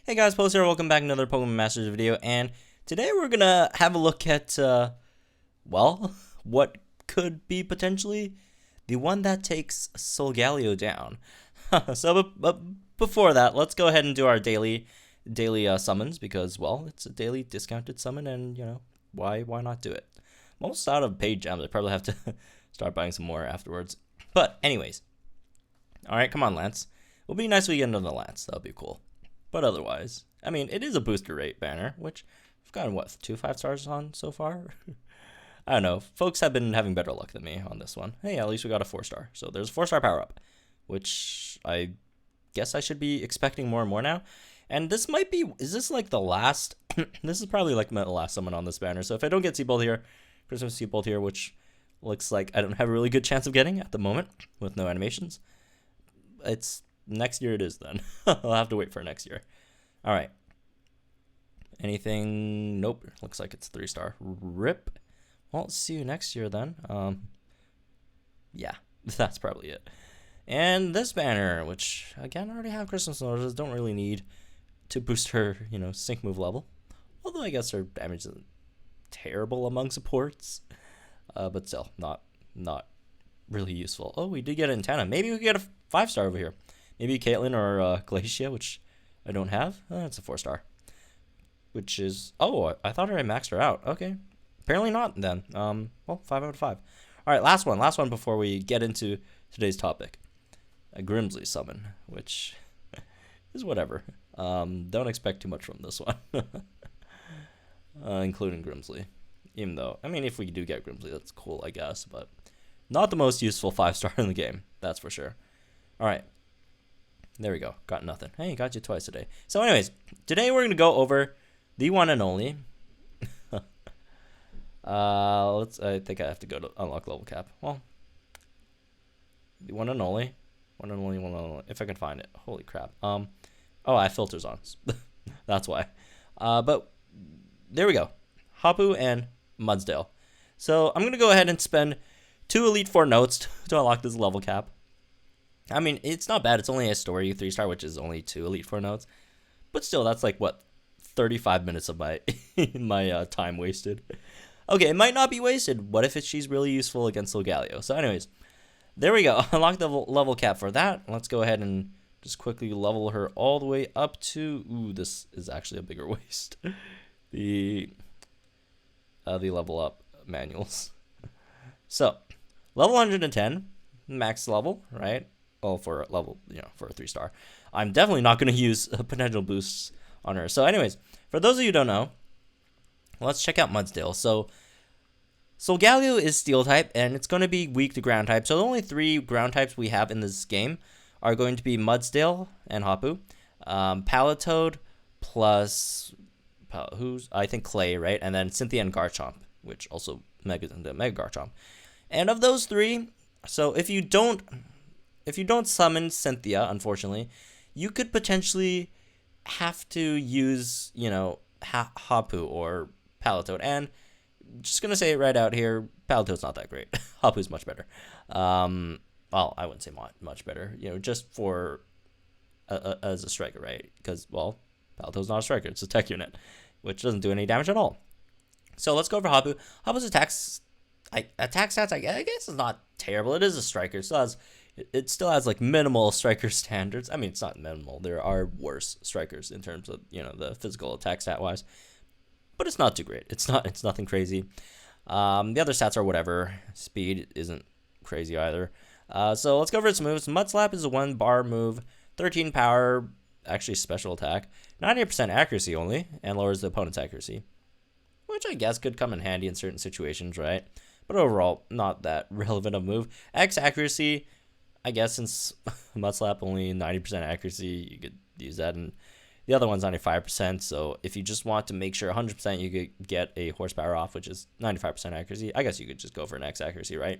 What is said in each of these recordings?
Hey guys, Post here, welcome back to another Pokemon Masters video, and today we're gonna have a look at, well, what could be potentially the one that takes Solgaleo down. But before that, let's go ahead and do our daily summons, because, well, it's a daily discounted summon, and, you know, why not do it? I'm almost out of paid gems. I probably have to start buying some more afterwards. But, anyways. Alright, come on, Lance. It would be nice if we get another Lance. That would be cool. But otherwise, I mean, it is a booster rate banner, which I've gotten, what, 2 5-stars on so far? I don't know. Folks have been having better luck than me on this one. Hey, at least we got a 4-star. So there's a 4-star power-up, which I guess I should be expecting more and more now. And this might be, is this like the last? This is probably like my last summon on this banner. So if I don't get Seabolt here, Christmas Seabolt here, which looks like I don't have a really good chance of getting at the moment with no animations. It's next year it is then. I'll have to wait for next year. All right. Anything? Nope. Looks like it's 3-star. Rip. Well, let's see you next year then. Yeah, that's probably it. And this banner, which again I already have Christmas notices, don't really need to boost her, you know, sync move level. Although I guess her damage isn't terrible among supports, but still not really useful. Oh, we did get an antenna. Maybe we could get a 5-star over here. Maybe Caitlyn or Glacia, which I don't have. It's a 4-star. Which is... Oh, I thought I maxed her out. Okay. Apparently not then. Well, 5 out of 5. Alright, last one. Last one before we get into today's topic. A Grimsley summon, which is whatever. Don't expect too much from this one. Including Grimsley. Even though, I mean, if we do get Grimsley, that's cool, I guess. But not the most useful 5-star in the game. That's for sure. Alright. There we go. Got nothing. Hey, got you twice today. So anyways, today we're going to go over the one and only. I think I have to go to unlock level cap. Well, the one and only. One and only. If I can find it. Holy crap. Oh, I have filters on. That's why. But there we go. HAPU and Mudsdale. So I'm going to go ahead and spend 2 Elite 4 notes to unlock this level cap. I mean, it's not bad. It's only a story 3-star, which is only 2 Elite 4 notes. But still, that's like, what, 35 minutes of my time wasted. Okay, it might not be wasted. What if she's really useful against Solgaleo? So anyways, there we go. Unlock the level cap for that. Let's go ahead and just quickly level her all the way up to... Ooh, this is actually a bigger waste. The level up manuals. So, level 110, max level, right? Well, for a level, you know, for a 3-star. I'm definitely not going to use potential boosts on her. So anyways, for those of you who don't know, let's check out Mudsdale. So Solgaleo is steel type, and it's going to be weak to ground type. So the only 3 ground types we have in this game are going to be Mudsdale and HAPU, Palatoad plus who's I think Clay, right? And then Cynthia and Garchomp, which also Mega Garchomp. And of those 3, so if you don't summon Cynthia, unfortunately, you could potentially have to use, you know, HAPU or Palatoad. And just going to say it right out here, Palatoad's not that great. HAPU's much better. Well, I wouldn't say much better, you know, just for as a striker, right? Because, well, Palatoad's not a striker. It's a tech unit, which doesn't do any damage at all. So let's go over HAPU. HAPU's attack stats, I guess, is not terrible. It is a striker. It still has like minimal striker standards. I mean, it's not minimal. There are worse strikers in terms of, you know, the physical attack stat wise, but it's not too great. It's nothing crazy. The other stats are whatever. Speed isn't crazy either. So let's go over its moves. Mud Slap is a 1-bar move, 13 power, actually special attack, 90% accuracy only, and lowers the opponent's accuracy, which I guess could come in handy in certain situations, right? But overall, not that relevant of a move. X accuracy, I guess since Mud Slap only 90% accuracy, you could use that, and the other one's 95%, so if you just want to make sure 100% you could get a horsepower off, which is 95% accuracy, I guess you could just go for an X accuracy, right?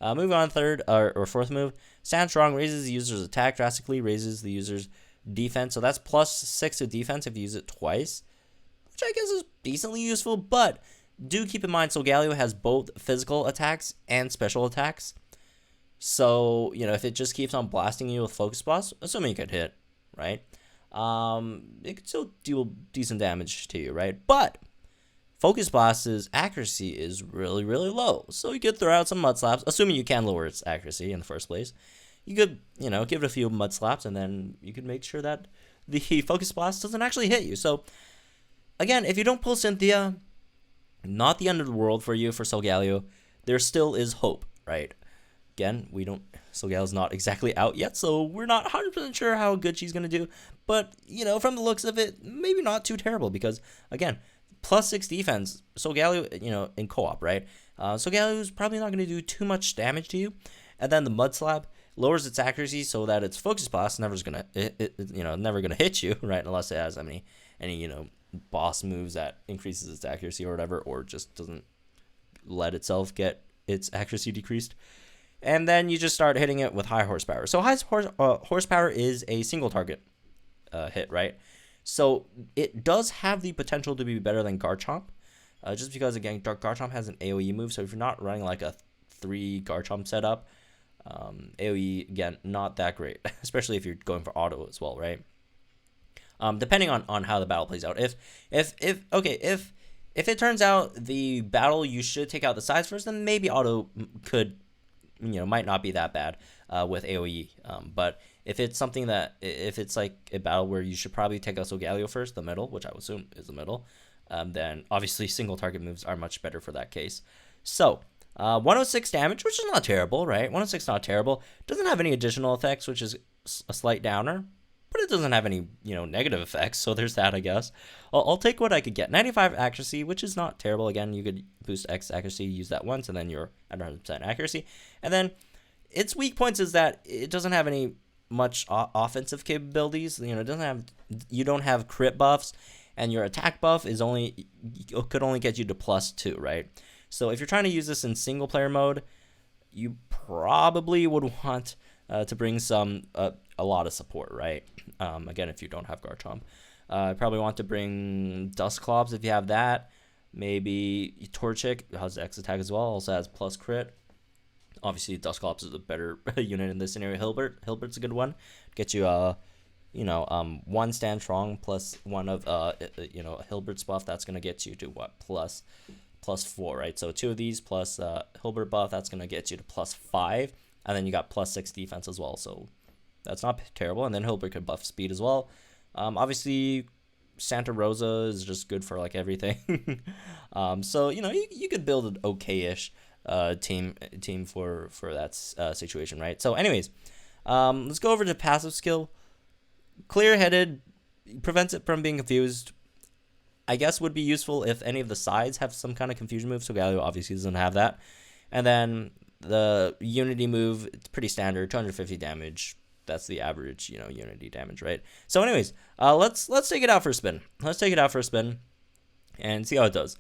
Moving on, third or fourth move, Stand Strong raises the user's attack drastically, raises the user's defense, so that's +6 to defense if you use it twice, which I guess is decently useful, but do keep in mind Solgaleo has both physical attacks and special attacks. So, you know, if it just keeps on blasting you with Focus Blast, assuming you could hit, right? it could still deal decent damage to you, right? But Focus Blast's accuracy is really, really low. So you could throw out some Mud Slaps, assuming you can lower its accuracy in the first place. You could, give it a few Mud Slaps, and then you could make sure that the Focus Blast doesn't actually hit you. So, again, if you don't pull Cynthia, not the end of the world for you for Solgaleo. There still is hope, right? Again, Solgaleo's not exactly out yet, so we're not 100% sure how good she's going to do. But, from the looks of it, maybe not too terrible because, again, +6 defense, Solgaleo, in co-op, right? Solgaleo's probably not going to do too much damage to you. And then the Mud Slap lowers its accuracy so that its Focus Blast never gonna hit you, right? Unless it has any boss moves that increases its accuracy or whatever, or just doesn't let itself get its accuracy decreased. And then you just start hitting it with high horsepower. So high horsepower is a single target hit, right? So it does have the potential to be better than Garchomp, just because, again, Garchomp has an AoE move. So if you're not running like a 3 Garchomp setup, AoE, again, not that great, especially if you're going for auto as well, right? Depending on how the battle plays out. If it turns out the battle you should take out the sides first, then maybe auto could, might not be that bad with AoE. But if it's something if it's like a battle where you should probably take out Solgaleo first, the middle, which I would assume is the middle, then obviously single target moves are much better for that case. So 106 damage, which is not terrible, right? 106 not terrible. Doesn't have any additional effects, which is a slight downer. But it doesn't have any, negative effects, so there's that, I guess. I'll take what I could get. 95 accuracy, which is not terrible. Again, you could boost X accuracy, use that once, and then you're at 100% accuracy. And then its weak points is that it doesn't have any much offensive capabilities. You don't have crit buffs, and your attack buff could only get you to +2, right? So if you're trying to use this in single player mode, you probably would want to bring a lot of support, right? Again, if you don't have Garchomp, probably want to bring Dusclops if you have that. Maybe Torchic has X attack as well, also has plus crit. Obviously, Dusclops is a better unit in this scenario. Hilbert's a good one. Get you 1 stand strong plus 1 of Hilbert's buff. That's gonna get you to what +4, right? So 2 of these plus Hilbert buff. That's gonna get you to +5. And then you got +6 defense as well, so that's not terrible. And then Hilbert could buff speed as well. Obviously, Santa Rosa is just good for like everything. So you could build an okay-ish team for that situation, right? So, anyways, let's go over to passive skill. Clear-headed prevents it from being confused. I guess would be useful if any of the sides have some kind of confusion move. So Galio obviously doesn't have that, and then the Unity move, it's pretty standard, 250 damage. That's the average, Unity damage, right? So anyways, let's take it out for a spin. Let's take it out for a spin and see how it does.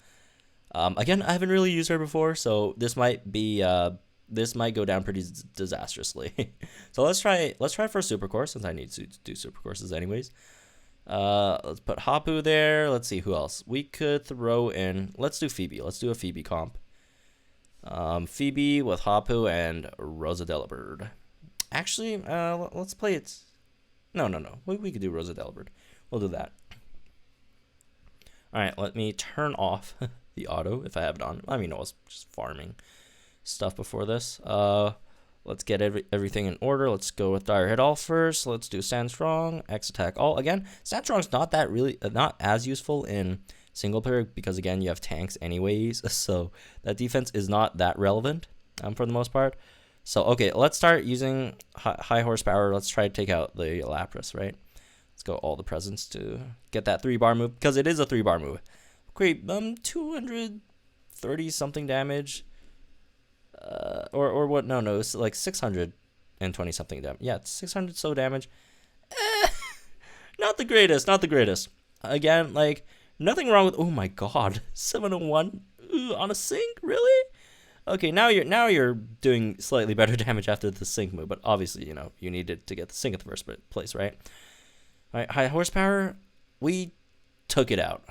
Again, I haven't really used her before, so this might go down pretty disastrously. So let's try for a super course, since I need to do super courses anyways. Let's put Hapu there. Let's see who else we could throw in. Let's do Phoebe. Let's do a Phoebe comp. Phoebe with Hapu and Rosa Delibird. Actually, let's play it. No. We could do Rosa Delibird. We'll do that. All right, let me turn off the auto if I have it on. I mean, I was just farming stuff before this. Let's get everything in order. Let's go with Dire Hit All first. Let's do Sandstrong, X Attack All. Again, Sandstrong's not as useful in single player because, again, you have tanks anyways, so that defense is not that relevant for the most part. So, okay, let's start using high horsepower. Let's try to take out the Lapras, right? Let's go all the presents to get that 3-bar move, because it is a 3-bar move. Great, 230 something damage. Or what? No, it's like 620 something damage. Yeah, it's 600 so damage. Not the greatest. Again, like, nothing wrong with. Oh my god, 701 on a sync, really? Okay, now you're doing slightly better damage after the sync move, but obviously you needed to get the sync at the first place, right? All right, high horsepower, we took it out.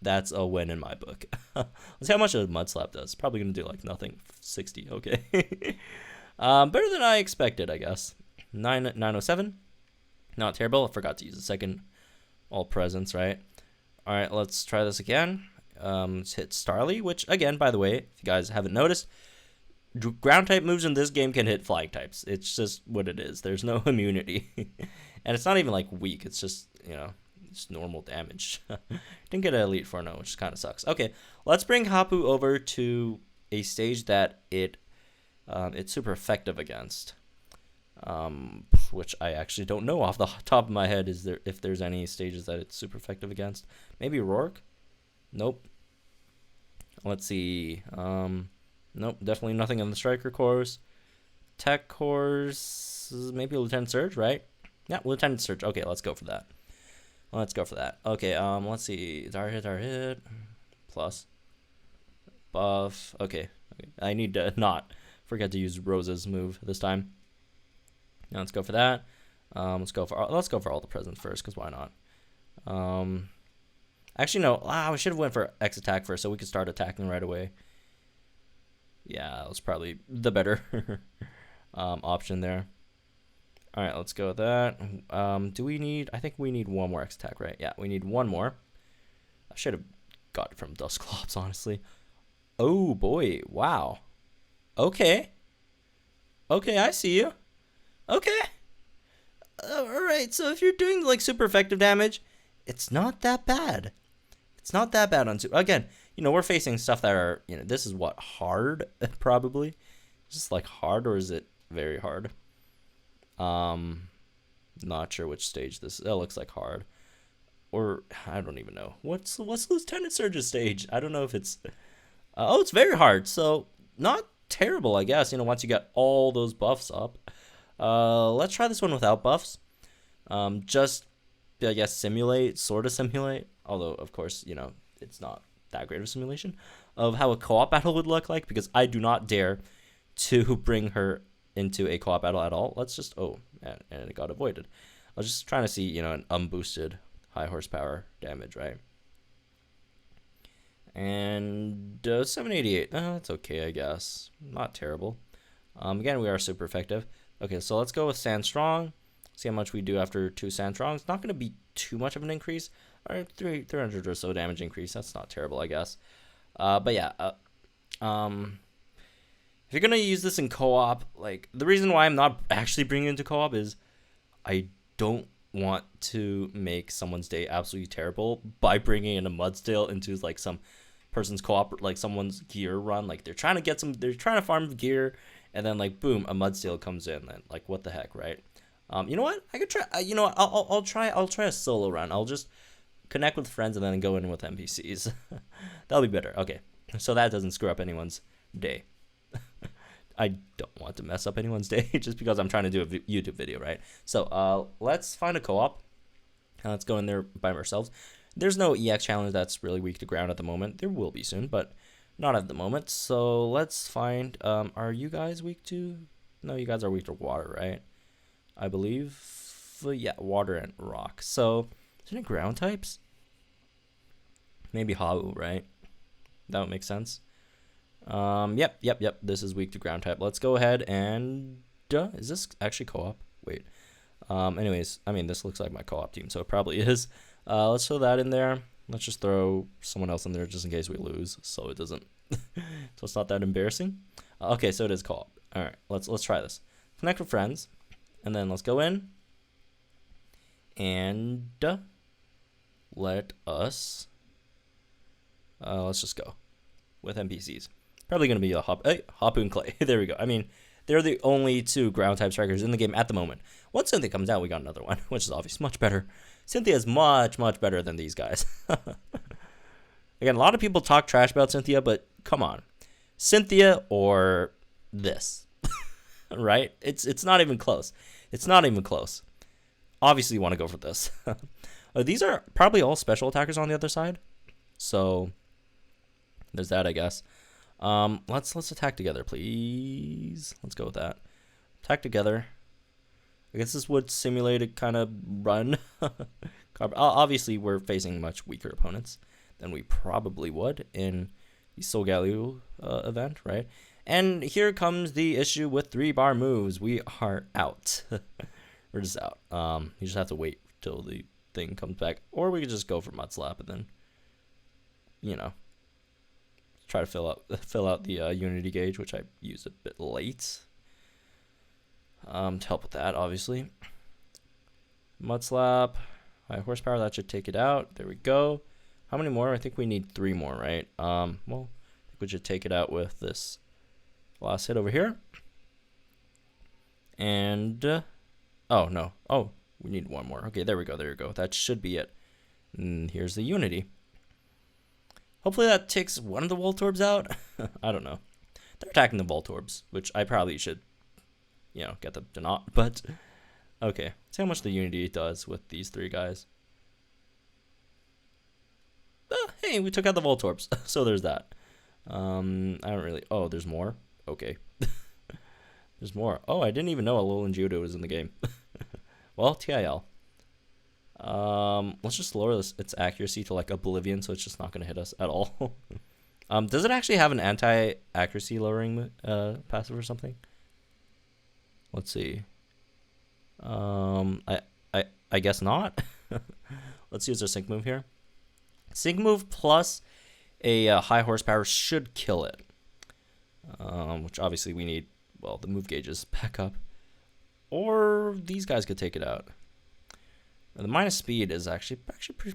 That's a win in my book. Let's see how much a Mud Slap does. Probably gonna do like nothing. 60. Okay. Better than I expected, I guess. 907. Not terrible. I forgot to use the second all presents, right? All right, let's try this again. Let's hit Starly, which again, by the way, if you guys haven't noticed, ground type moves in this game can hit flying types. It's just what it is. There's no immunity. And it's not even like weak. It's just, you know, it's normal damage. Didn't get an Elite 4-0, which kind of sucks. Okay, let's bring Hapu over to a stage that it's super effective against. Which I actually don't know off the top of my head. If there's any stages that it's super effective against? Maybe Rourke? Nope. Let's see. Nope, definitely nothing in the Striker course. Tech course, maybe Lieutenant Surge, right? Yeah, Lieutenant Surge. Okay, let's go for that. Okay, let's see. Hard hit. Plus. Buff. Okay. I need to not forget to use Rose's move this time. Now let's go for that. Let's go for all the presents first, because why not? Actually, no. We should have went for X attack first, so we could start attacking right away. Yeah, that was probably the better option there. All right, let's go with that. Do we need? I think we need one more X attack, right? Yeah, we need one more. I should have got it from Dusclops, honestly. Oh boy! Wow. Okay. Okay, I see you. Okay. All right. So if you're doing like super effective damage, it's not that bad. It's not that bad on super. Again, you know, we're facing stuff that are, you know, this is what, hard probably. Is this like hard, or is it very hard? Not sure which stage this. It looks like hard, or I don't even know. What's Lieutenant Surge's stage? I don't know if it's. Oh, it's very hard. So not terrible, I guess. You know, once you get all those buffs up. Let's try this one without buffs. Just, I guess, sort of simulate. Although, of course, you know, it's not that great of a simulation of how a co-op battle would look like, because I do not dare to bring her into a co-op battle at all. Let's just, and it got avoided. I was just trying to see, you know, an unboosted high horsepower damage, right? And 788. That's okay, I guess. Not terrible. Again, we are super effective. Okay, so let's go with Sandstrong. See how much we do after 2 Sandstrongs. It's not going to be too much of an increase. All right, 300 or so damage increase. That's not terrible, I guess. But yeah, if you're going to use this in co-op, like, the reason why I'm not actually bringing it into co-op is I don't want to make someone's day absolutely terrible by bringing in a Mudsdale into, like, some person's co-op, like, someone's gear run. Like, they're trying to farm gear, and then, like, boom, a Mudsdale comes in. And, like, what the heck, right? You know what? I could try. You know what? I'll try a solo run. I'll just connect with friends and then go in with NPCs. That'll be better. Okay, so that doesn't screw up anyone's day. I don't want to mess up anyone's day just because I'm trying to do a YouTube video, right? So let's find a co-op. Let's go in there by ourselves. There's no EX challenge that's really weak to ground at the moment. There will be soon, but not at the moment. So let's find. Are you guys weak to? No, you guys are weak to water, right? I believe, yeah, water and rock. So, is there any ground types? Maybe HAPU, right? That would make sense. Yep. This is weak to ground type. Let's go ahead and, is this actually co-op? Wait. Anyways, I mean, this looks like my co-op team, so it probably is. Let's throw that in there. Let's just throw someone else in there just in case we lose, so it doesn't, so it's not that embarrassing. Okay, so it is co-op. All right, let's try this. Connect with friends. And then let's go in and let us, let's just go with NPCs. Probably going to be a Hapu and Clay. There we go. I mean, they're the only 2 ground type strikers in the game at the moment. Once Cynthia comes out, we got another one, which is obviously much better. Cynthia is much better than these guys. Again, a lot of people talk trash about Cynthia, but come on. Cynthia or this. Right? It's not even close. It's not even close. Obviously, you want to go for this. These are probably all special attackers on the other side. So, there's that, I guess. Let's attack together, please. Let's go with that. Attack together. I guess this would simulate a kind of run. Obviously, we're facing much weaker opponents than we probably would in the SOLGAELO event, right? And here comes the issue with 3-bar moves. We are out. We're just out. You just have to wait till the thing comes back. Or we could just go for Mud Slap and then, you know, try to fill out the Unity gauge, which I used a bit late. To help with that, obviously. Mud Slap, high horsepower, that should take it out. There we go. How many more? I think we need 3 more, right? Well, I think we should take it out with this last hit over here. And, oh, no. Oh, we need 1 more. Okay, there we go, there we go. That should be it. And here's the Unity. Hopefully that takes one of the Voltorbs out. I don't know. They're attacking the Voltorbs, which I probably should, you know, get them to not. But, okay. See how much the Unity does with these 3 guys. Hey, we took out the Voltorbs. So there's that. I don't really... Oh, there's more? Okay. There's more. Oh, I didn't even know Alolan Geodude was in the game. Well, TIL. Let's just lower its accuracy to like Oblivion, so it's just not going to hit us at all. Does it actually have an anti-accuracy lowering passive or something? Let's see. I guess not. Let's use our sync move here. Sync move plus a high horsepower should kill it. Which obviously we need, well, the move gauges back up. Or these guys could take it out. The minus speed is actually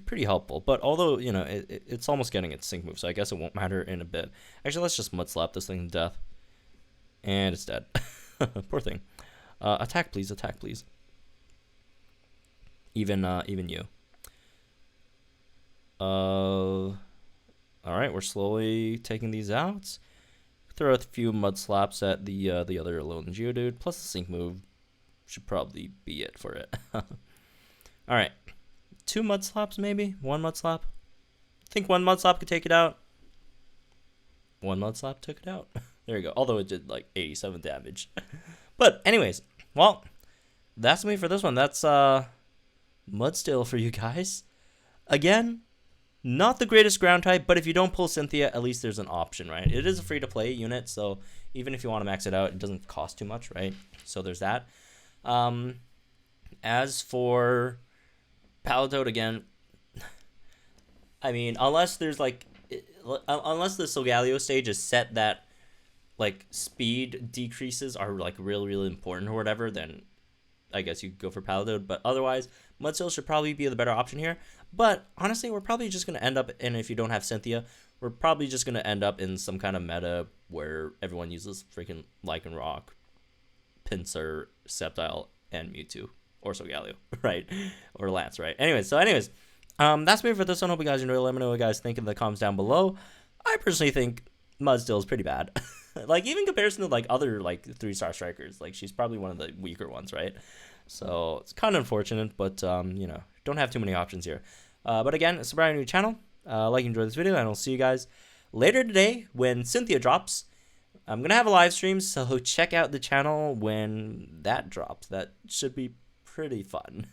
pretty helpful, but although, you know, it's almost getting its sync move, so I guess it won't matter in a bit. Actually, let's just mud slap this thing to death. And it's dead. Poor thing. Attack, please. Attack, please. Even you. All right, we're slowly taking these out. Throw a few mud slaps at the other Alolan Geodude, plus the sync move should probably be it for it. All right, 2 mud slaps maybe, 1 mud slap. I think 1 mud slap could take it out. 1 mud slap took it out. There you go. Although it did like 87 damage. But anyways, well, that's me for this one. That's Mudsdale for you guys. Again, not the greatest ground type, but if you don't pull Cynthia, at least there's an option, right? It is a free-to-play unit, so even if you want to max it out, it doesn't cost too much, right? So there's that. As for Palatoad, again, I mean, unless there's like, unless the Solgaleo stage is set that like speed decreases are like really important or whatever, then I guess you could go for Palatoad. But otherwise, Mudsdale should probably be the better option here. But honestly, we're probably just going to end up, and if you don't have Cynthia, we're probably just going to end up in some kind of meta where everyone uses freaking Lycanroc, Pinsir, Sceptile, and Mewtwo. Or Solgaleo, right? Or Lance, right? Anyways, that's me for this one. Hope you guys enjoyed. Let me know what you guys think in the comments down below. I personally think Mudsdale is pretty bad. Like, even in comparison to, like, other, like, 3-star strikers. Like, she's probably one of the weaker ones, right? So, it's kind of unfortunate, but, you know, don't have too many options here. But again, subscribe to the channel. Like and enjoy this video, and I'll see you guys later today when Cynthia drops. I'm going to have a live stream, so check out the channel when that drops. That should be pretty fun.